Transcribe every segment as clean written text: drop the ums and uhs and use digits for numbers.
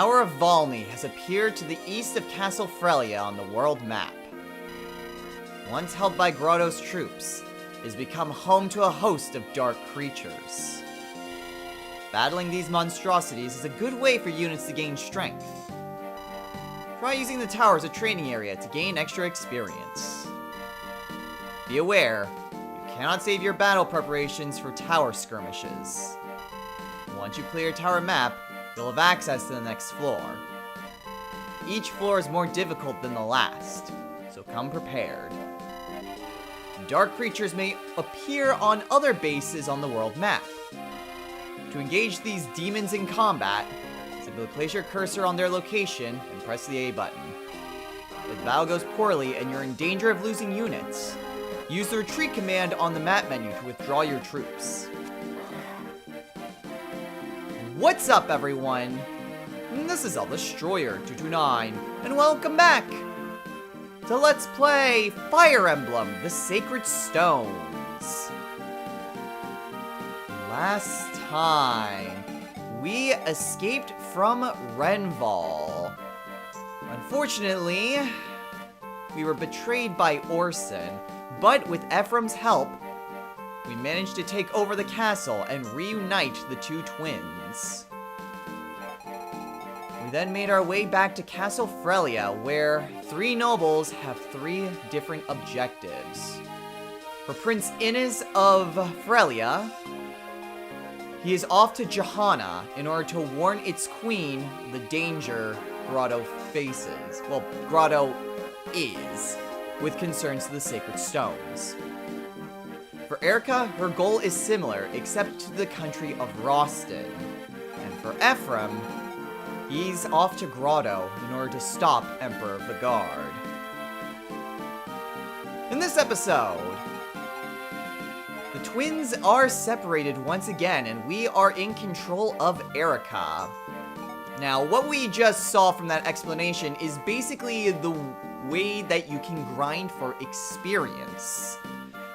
Tower of Valni has appeared to the east of Castle Frelia on the world map. Once held by Grotto's troops, it has become home to a host of dark creatures. Battling these monstrosities is a good way for units to gain strength. Try using the tower as a training area to gain extra experience. Be aware, you cannot save your battle preparations for tower skirmishes. Once you clear a tower map, you'll have access to the next floor. Each floor is more difficult than the last, so come prepared. Dark creatures may appear on other bases on the world map. To engage these demons in combat, simply place your cursor on their location and press the A button. If the battle goes poorly and you're in danger of losing units, use the retreat command on the map menu to withdraw your troops. What's up, everyone? This is Destroyer229, and welcome back to Let's Play Fire Emblem, the Sacred Stones. Last time, we escaped from Renval. Unfortunately, we were betrayed by Orson, but with Ephraim's help, we managed to take over the castle and reunite the two twins. We then made our way back to Castle Frelia, where three nobles have three different objectives. For Prince Innes of Frelia, he is off to Johanna in order to warn its queen the danger Grotto faces. Well, Grotto is, with concerns to the Sacred Stones. For Erica, her goal is similar, except to the country of Roston. And for Ephraim, he's off to Grotto in order to stop Emperor Vigard. In this episode, the twins are separated once again, and we are in control of Erica. Now, what we just saw from that explanation is basically the way that you can grind for experience.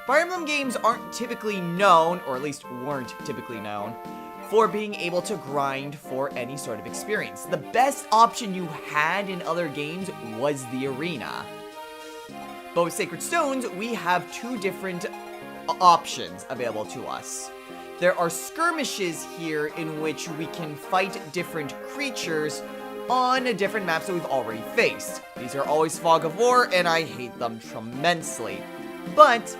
Fire Emblem games aren't typically known, or at least weren't typically known, for being able to grind for any sort of experience. The best option you had in other games was the arena. But with Sacred Stones, we have two different options available to us. There are skirmishes here in which we can fight different creatures on different maps that we've already faced. These are always Fog of War, and I hate them tremendously. But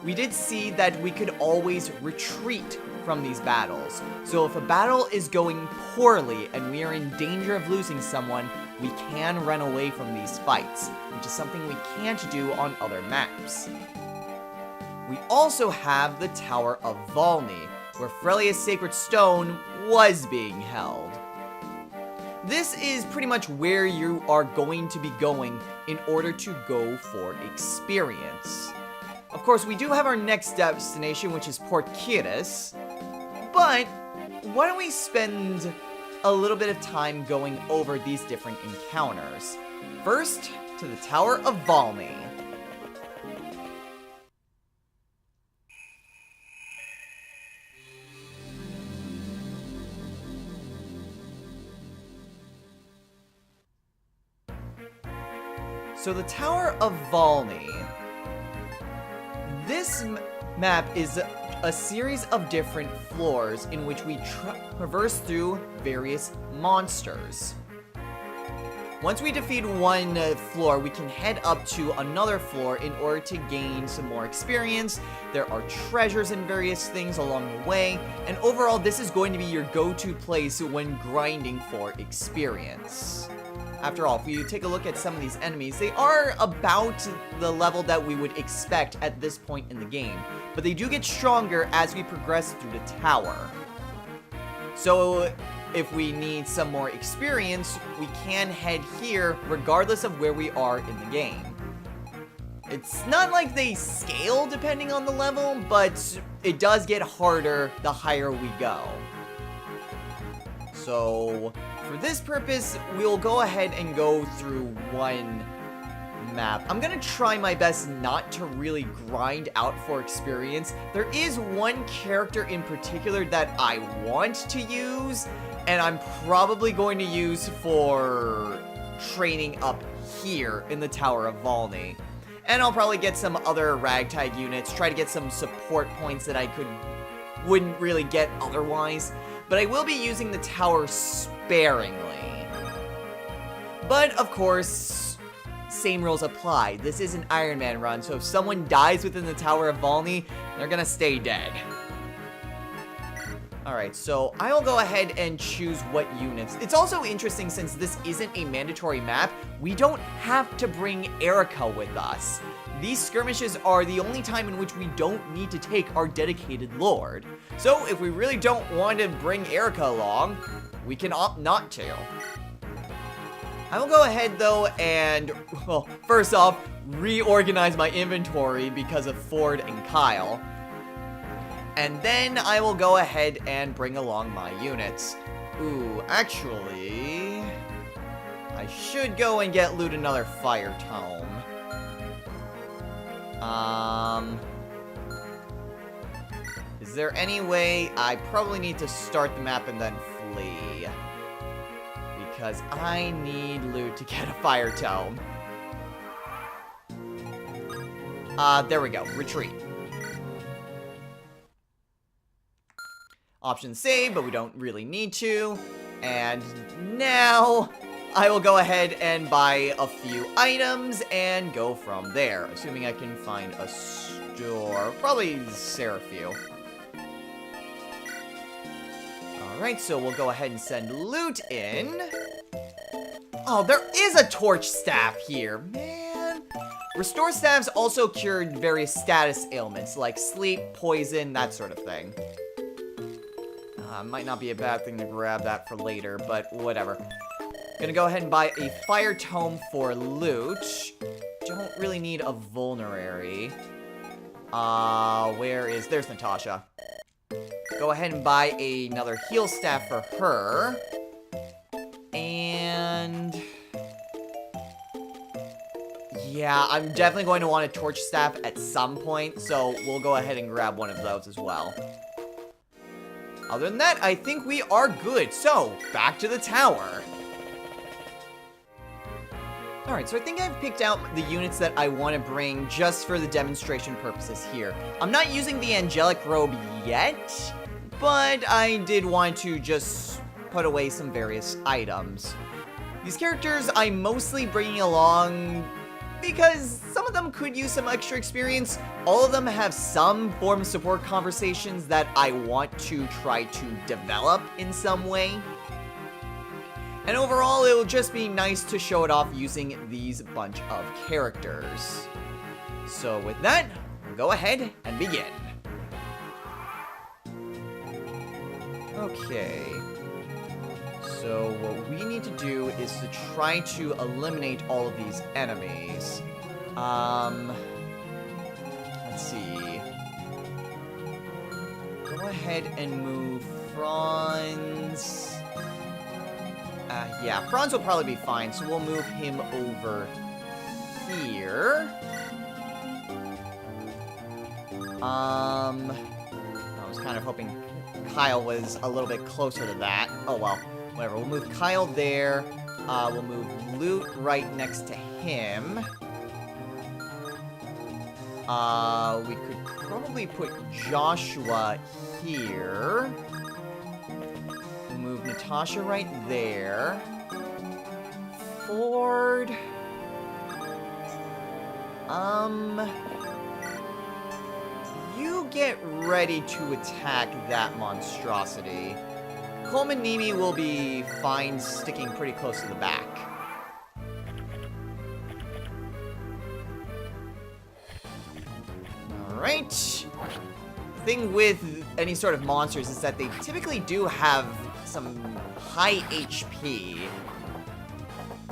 we did see that we could always retreat from these battles. So if a battle is going poorly and we are in danger of losing someone, we can run away from these fights, which is something we can't do on other maps. We also have the Tower of Valni, where Frelia's Sacred Stone was being held. This is pretty much where you are going to be going in order to go for experience. Of course, we do have our next destination, which is Port Kiris, but why don't we spend a little bit of time going over these different encounters. First, to the Tower of Valni. So the Tower of Valni. This map is a series of different floors in which we traverse through various monsters. Once we defeat one floor, we can head up to another floor in order to gain some more experience. There are treasures and various things along the way, and overall this is going to be your go-to place when grinding for experience. After all, if you take a look at some of these enemies, they are about the level that we would expect at this point in the game, but they do get stronger as we progress through the tower. So if we need some more experience, we can head here regardless of where we are in the game. It's not like they scale depending on the level, but it does get harder the higher we go. So for this purpose, we'll go ahead and go through one map. I'm gonna try my best not to really grind out for experience. There is one character in particular that I want to use, and I'm probably going to use for training up here in the Tower of Valni. And I'll probably get some other ragtag units, try to get some support points that I wouldn't really get otherwise. But I will be using the tower sparingly. But, of course, same rules apply. This is an Iron Man run, so if someone dies within the Tower of Valni, they're gonna stay dead. Alright, so I will go ahead and choose what units. It's also interesting, since this isn't a mandatory map, we don't have to bring Erica with us. These skirmishes are the only time in which we don't need to take our dedicated lord. So if we really don't want to bring Erica along, we can opt not to. I will go ahead though and, well, first off, reorganize my inventory because of Ford and Kyle. And then I will go ahead and bring along my units. Ooh, actually, I should go and loot another fire tome. Is there any way? I probably need to start the map and then flee. Because I need loot to get a fire tome. There we go. Retreat. Option save, but we don't really need to. And now I will go ahead and buy a few items and go from there. Assuming I can find a store. Probably Seraphiu. Alright, so we'll go ahead and send loot in. Oh, there is a torch staff here. Man. Restore staffs also cured various status ailments, like sleep, poison, that sort of thing. Might not be a bad thing to grab that for later, but whatever. Gonna go ahead and buy a fire tome for loot. Don't really need a vulnerary. There's Natasha. Go ahead and buy another heal staff for her. And yeah, I'm definitely going to want a torch staff at some point, so we'll go ahead and grab one of those as well. Other than that, I think we are good. So, back to the tower. Alright, so I think I've picked out the units that I want to bring just for the demonstration purposes here. I'm not using the angelic robe yet, but I did want to just put away some various items. These characters I'm mostly bringing along because some of them could use some extra experience. All of them have some form of support conversations that I want to try to develop in some way. And overall, it will just be nice to show it off using these bunch of characters. So with that, we'll go ahead and begin. Okay. So what we need to do is to try to eliminate all of these enemies. Let's see. Go ahead and move Franz. Yeah, Franz will probably be fine, so we'll move him over here. I was kind of hoping Kyle was a little bit closer to that. Oh well. Whatever, we'll move Kyle there. We'll move Loot right next to him. We could probably put Joshua here. We'll move Natasha right there. Ford. You get ready to attack that monstrosity. Coleman Nimi will be fine sticking pretty close to the back. Alright. The thing with any sort of monsters is that they typically do have some high HP.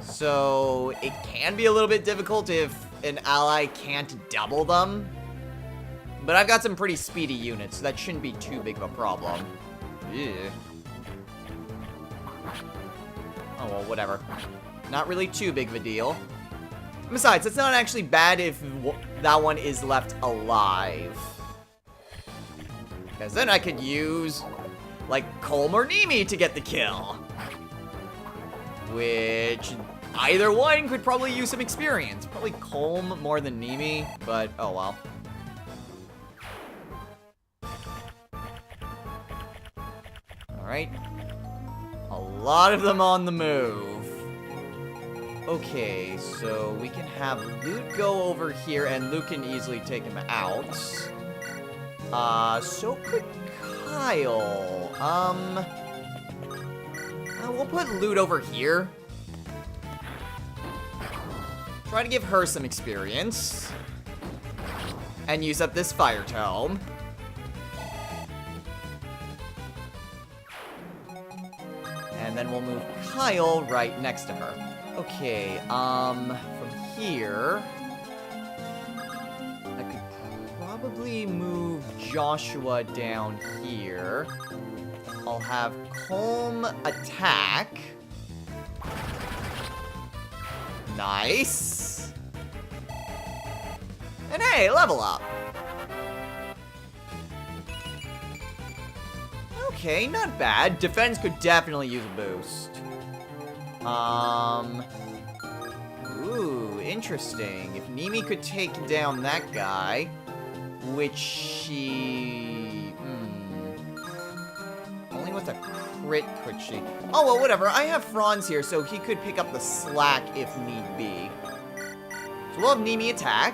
So it can be a little bit difficult if an ally can't double them. But I've got some pretty speedy units, so that shouldn't be too big of a problem. Yeah. Oh, well, whatever. Not really too big of a deal. Besides, it's not actually bad if that one is left alive. Because then I could use like Colm or Nimi to get the kill. Which, either one could probably use some experience. Probably Colm more than Nimi, but oh well. Alright. A lot of them on the move. Okay, so we can have Loot go over here, and Loot can easily take him out. So could Kyle. We'll put Loot over here. Try to give her some experience. And use up this Fire Tome. And then we'll move Kyle right next to her. Okay, from here, I could probably move Joshua down here. I'll have Colm attack. Nice. And hey, level up. Okay, not bad. Defense could definitely use a boost. Ooh, interesting. If Nimi could take down that guy, which she... Only with a crit could she? Oh, well, whatever. I have Franz here, so he could pick up the slack if need be. So we'll have Nimi attack.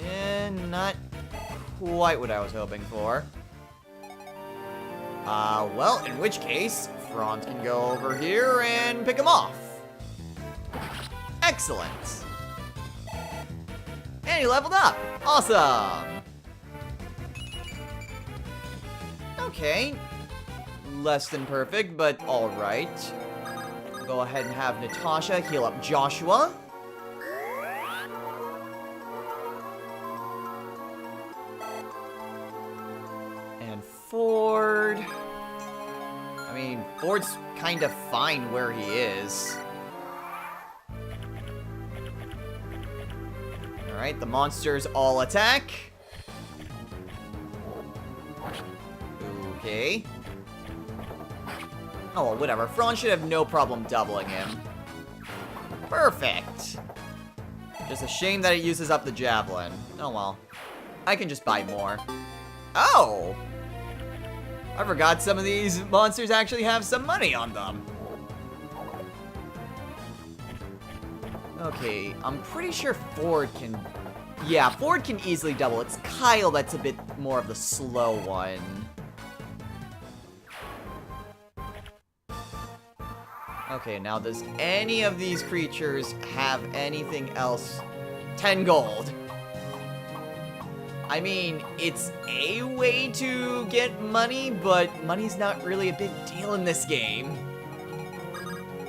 And not quite what I was hoping for. Well, in which case, Franz can go over here and pick him off. Excellent. And he leveled up. Awesome. Okay. Less than perfect, but alright. Go ahead and have Natasha heal up Joshua. And Ford. I mean, Ford's kind of fine where he is. Alright, the monsters all attack. Okay. Oh, well, whatever. Franz should have no problem doubling him. Perfect. Just a shame that it uses up the javelin. Oh, well. I can just buy more. Oh! I forgot some of these monsters actually have some money on them. Okay, I'm pretty sure Ford can... Yeah, Ford can easily double. It's Kyle that's a bit more of the slow one. Okay, now does any of these creatures have anything else? 10 gold. I mean, it's a way to get money, but money's not really a big deal in this game.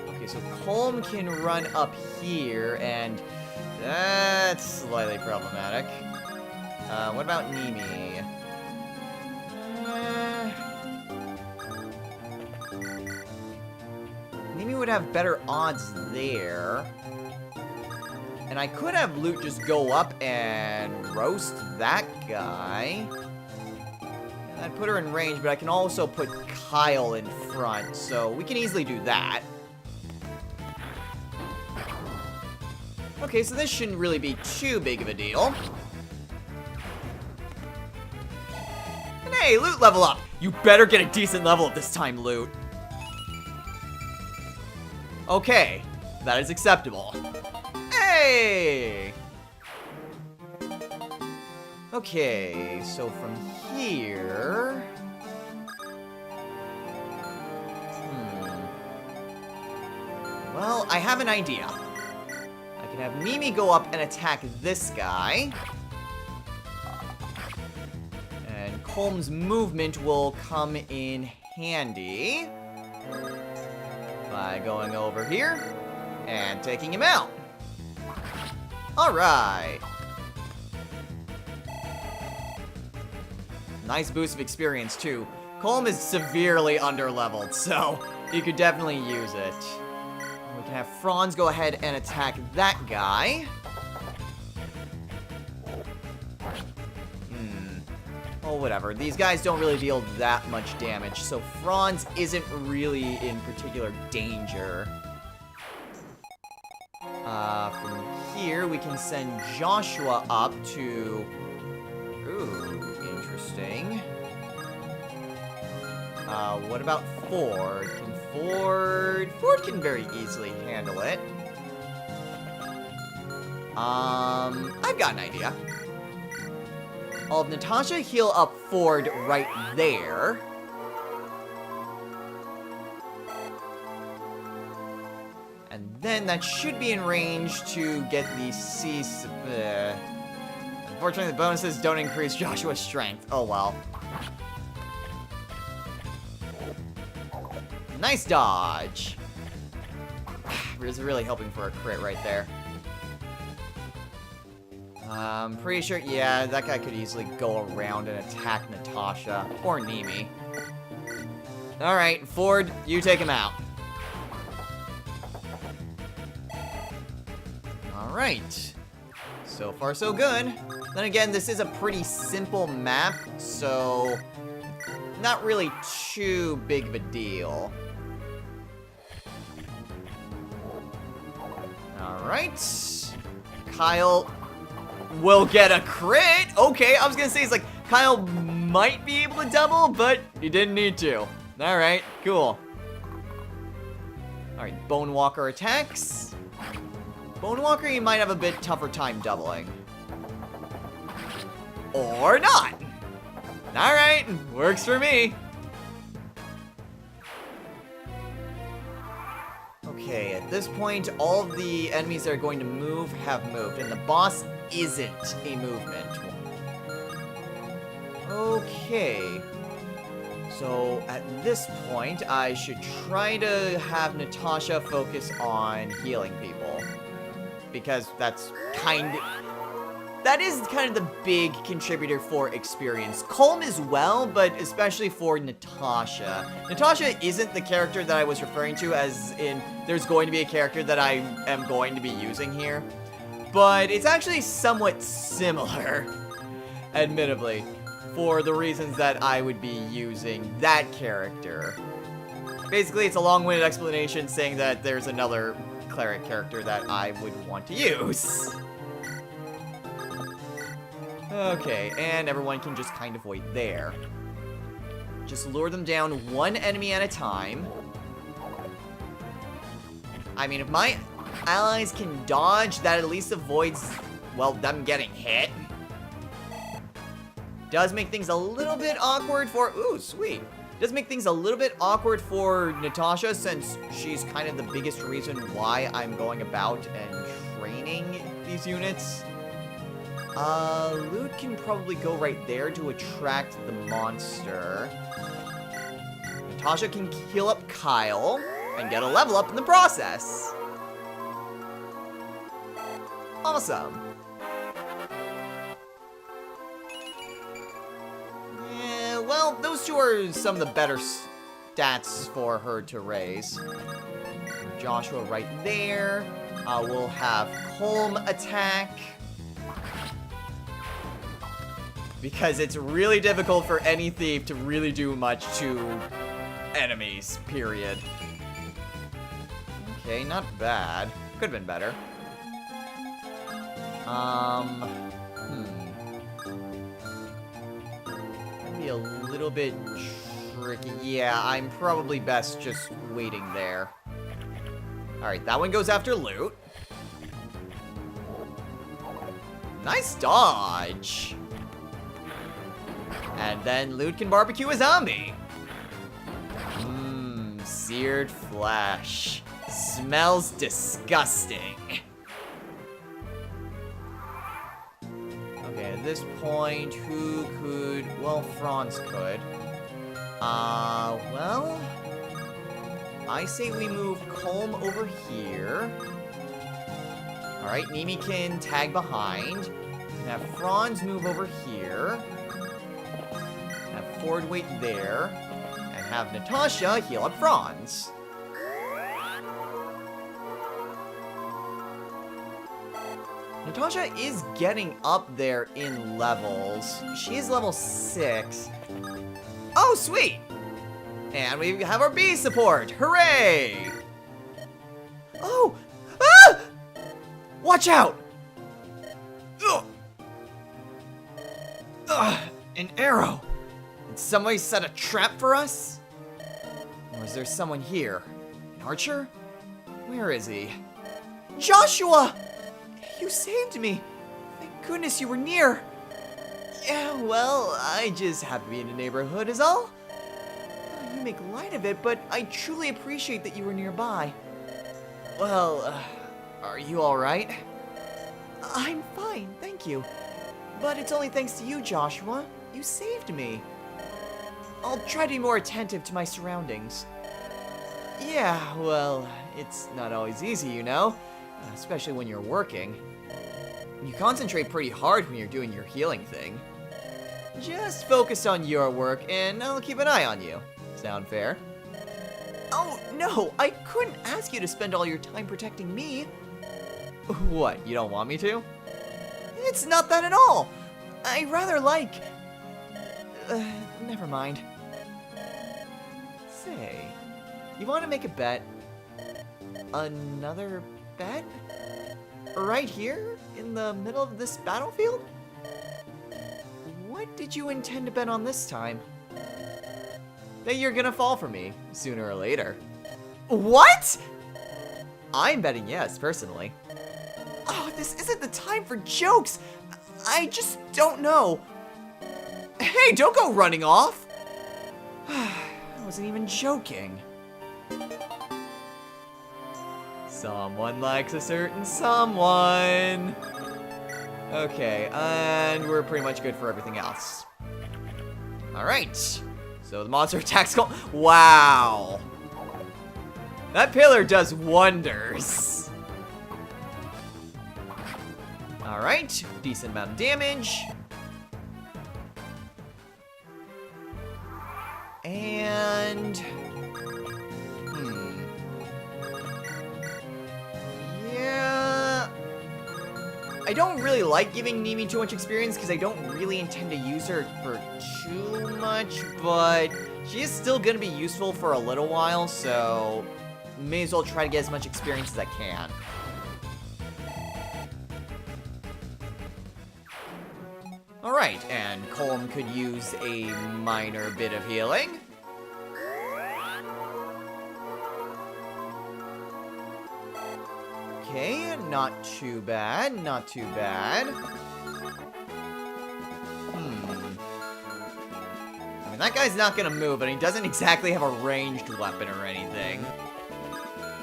Okay, so Colm can run up here, and that's slightly problematic. What about Nimi? Nimi would have better odds there. And I could have Loot just go up and roast that guy. And I'd put her in range, but I can also put Kyle in front, so we can easily do that. Okay, so this shouldn't really be too big of a deal. And hey, Loot level up! You better get a decent level at this time, Loot. Okay, that is acceptable. Hey! Okay, so from here... Well, I have an idea. I can have Mimi go up and attack this guy. And Colm's movement will come in handy by going over here and taking him out. Alright. Nice boost of experience, too. Colm is severely underleveled, so you could definitely use it. We can have Franz go ahead and attack that guy. Oh, well, whatever. These guys don't really deal that much damage, so Franz isn't really in particular danger. From here, we can send Joshua up to... Ooh, interesting. What about Ford? Ford can very easily handle it. I've got an idea. I'll have Natasha heal up Ford right there. And then that should be in range to get the C... Unfortunately, the bonuses don't increase Joshua's strength. Oh, well. Nice dodge. Was really hoping for a crit right there. I'm pretty sure, yeah, that guy could easily go around and attack Natasha. Or Nimi. Alright, Ford, you take him out. Alright. So far, so good. Then again, this is a pretty simple map, so... not really too big of a deal. Alright. Kyle will get a crit. Okay, I was gonna say, it's like, Kyle might be able to double, but he didn't need to. Alright, cool. Alright, Bone Walker attacks. Bone Walker, you might have a bit tougher time doubling. Or not. Alright, works for me. Okay, at this point, all of the enemies that are going to move have moved, and the boss isn't a movement. Okay. So, at this point, I should try to have Natasha focus on healing people. Because that is kind of the big contributor for experience. Colm as well, but especially for Natasha. Natasha isn't the character that I was referring to, as in there's going to be a character that I am going to be using here. But it's actually somewhat similar, admittedly, for the reasons that I would be using that character. Basically, it's a long-winded explanation saying that there's another cleric character that I would want to use. Okay, and everyone can just kind of wait there. Just lure them down one enemy at a time. I mean, if my allies can dodge, that at least avoids, well, them getting hit. Does make things a little bit awkward for... Ooh, sweet. Does make things a little bit awkward for Natasha, since she's kind of the biggest reason why I'm going about and training these units. Loot can probably go right there to attract the monster. Natasha can heal up Kyle and get a level up in the process. Awesome. Yeah, well, those two are some of the better stats for her to raise. Joshua right there. We'll have Colm attack. Because it's really difficult for any thief to really do much to enemies, period. Okay, not bad. Could've been better. Maybe a little bit tricky. Yeah, I'm probably best just waiting there. Alright, that one goes after loot. Nice dodge. And then Loot can barbecue a zombie. Mmm, seared flesh. Smells disgusting. Okay, at this point, who could... Well, Franz could. Well... I say we move Colm over here. Alright, Nimi can tag behind. And have Franz move over here. Have Ford wait there, and have Natasha heal up Franz. Natasha is getting up there in levels. She is level 6. Oh, sweet! And we have our bee support. Hooray! Oh! Ah! Watch out! Ugh! Ugh! An arrow! Did somebody set a trap for us? Or is there someone here? An archer? Where is he? Joshua! You saved me! Thank goodness you were near! Yeah, well, I just happen to be in the neighborhood is all. You make light of it, but I truly appreciate that you were nearby. Well, are you alright? I'm fine, thank you. But it's only thanks to you, Joshua. You saved me. I'll try to be more attentive to my surroundings. Yeah, well, it's not always easy, you know? Especially when you're working. You concentrate pretty hard when you're doing your healing thing. Just focus on your work, and I'll keep an eye on you. Sound fair? Oh, no, I couldn't ask you to spend all your time protecting me. What, you don't want me to? It's not that at all. I rather like... never mind. Say, you want to make a bet? Another bet? Right here? In the middle of this battlefield? What did you intend to bet on this time? That you're gonna fall for me, sooner or later. What? I'm betting yes, personally. Oh, this isn't the time for jokes. I just don't know. Hey, don't go running off. I wasn't even joking. Someone likes a certain someone. Okay, and we're pretty much good for everything else. Alright, so the monster attacks go. Wow. That pillar does wonders. Alright, decent amount of damage. And... Yeah... I don't really like giving Nimi too much experience because I don't really intend to use her for too much, but she is still going to be useful for a little while, so may as well try to get as much experience as I can. Alright, and Colm could use a minor bit of healing. Okay, not too bad, not too bad. I mean, that guy's not gonna move, and he doesn't exactly have a ranged weapon or anything.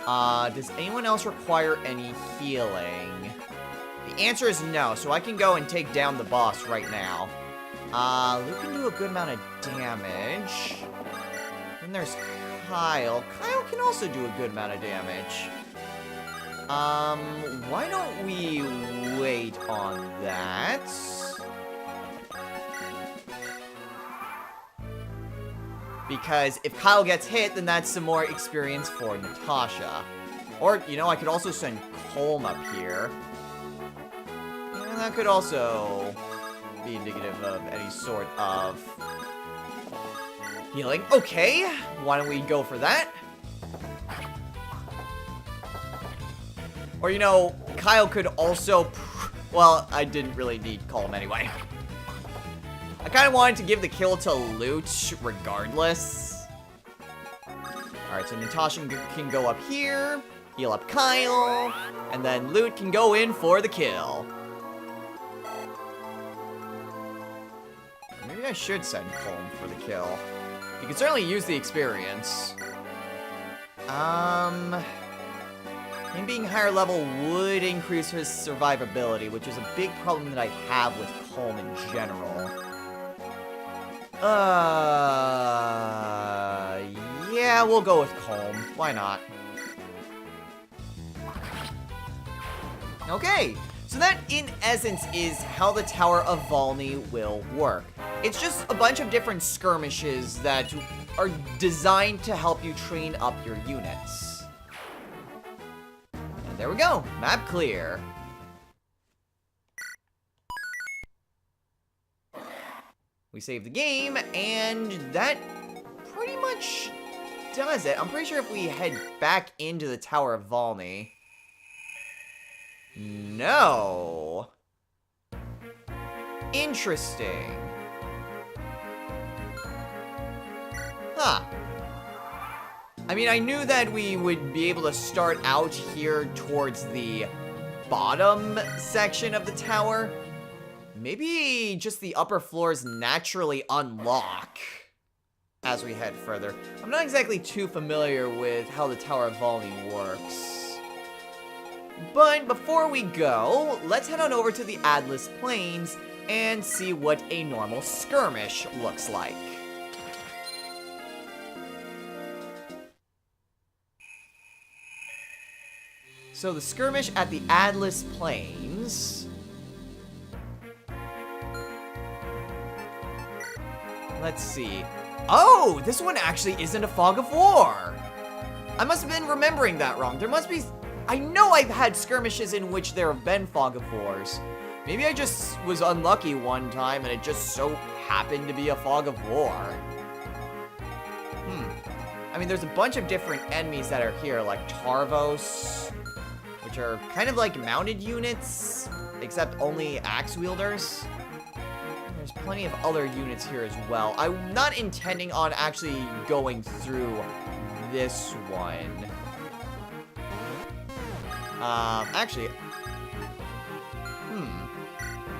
Does anyone else require any healing? The answer is no, so I can go and take down the boss right now. Luke can do a good amount of damage. Then there's Kyle. Kyle can also do a good amount of damage. Why don't we wait on that? Because if Kyle gets hit, then that's some more experience for Natasha. Or, you know, I could also send Colm up here. And that could also be indicative of any sort of healing. Okay, why don't we go for that? Or, you know, Kyle could also... Well, I didn't really need Colm anyway. I kind of wanted to give the kill to Lute regardless. Alright, so Natasha can go up here, heal up Kyle, and then Lute can go in for the kill. Maybe I should send Colm for the kill. You can certainly use the experience. Him being higher level would increase his survivability, which is a big problem that I have with Colm in general. Yeah, we'll go with Colm. Why not? Okay, so that in essence is how the Tower of Valni will work. It's just a bunch of different skirmishes that are designed to help you train up your units. And there we go, map clear. We save the game, and that pretty much does it. I'm pretty sure if we head back into the Tower of Valni... No. Interesting. Huh. I mean, I knew that we would be able to start out here towards the bottom section of the tower. Maybe just the upper floors naturally unlock as we head further. I'm not exactly too familiar with how the Tower of Valni works. But before we go, let's head on over to the Atlas Plains and see what a normal skirmish looks like. So the skirmish at the Atlas Plains... Let's see. Oh, this one actually isn't a fog of war. I must have been remembering that wrong. There must be... I know I've had skirmishes in which there have been fog of wars. Maybe I just was unlucky one time and it just so happened to be a fog of war. I mean, there's a bunch of different enemies that are here, like Tarvos, which are kind of like mounted units, except only axe wielders. There's plenty of other units here as well. I'm not intending on actually going through this one. Actually,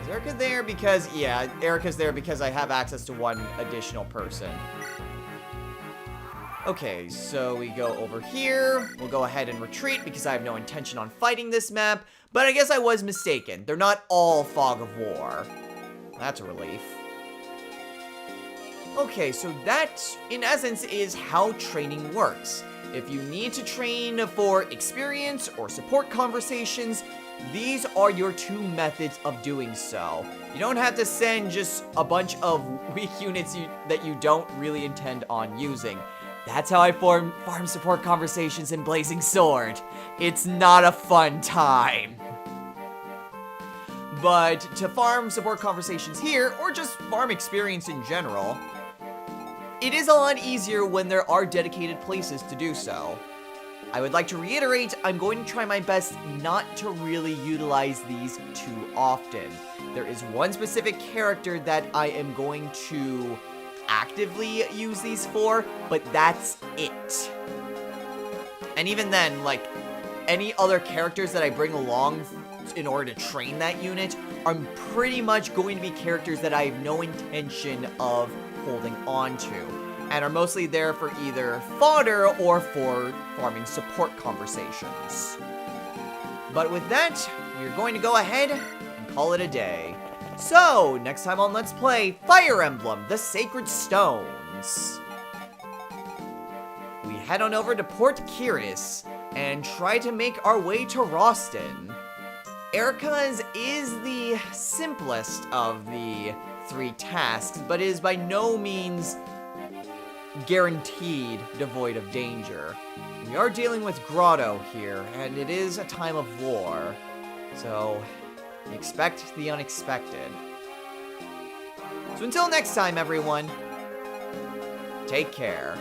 is Erica there because, yeah, Erica's there because I have access to one additional person. Okay, so we go over here. We'll go ahead and retreat because I have no intention on fighting this map, but I guess I was mistaken. They're not all fog of war. That's a relief. Okay, so that, in essence, is how training works. If you need to train for experience or support conversations, these are your two methods of doing so. You don't have to send just a bunch of weak units that you don't really intend on using. That's how I farm support conversations in Blazing Sword. It's not a fun time. But to farm support conversations here, or just farm experience in general, it is a lot easier when there are dedicated places to do so. I would like to reiterate, I'm going to try my best not to really utilize these too often. There is one specific character that I am going to actively use these for, but that's it. And even then, like, any other characters that I bring along in order to train that unit are pretty much going to be characters that I have no intention of holding on to, and are mostly there for either fodder or for farming support conversations. But with that, we're going to go ahead and call it a day. So, next time on Let's Play Fire Emblem, the Sacred Stones. We head on over to Port Kiris and try to make our way to Roston. Erica's is the simplest of the three tasks, but is by no means guaranteed devoid of danger. We are dealing with Grotto here, and it is a time of war, so expect the unexpected. So until next time, everyone, take care.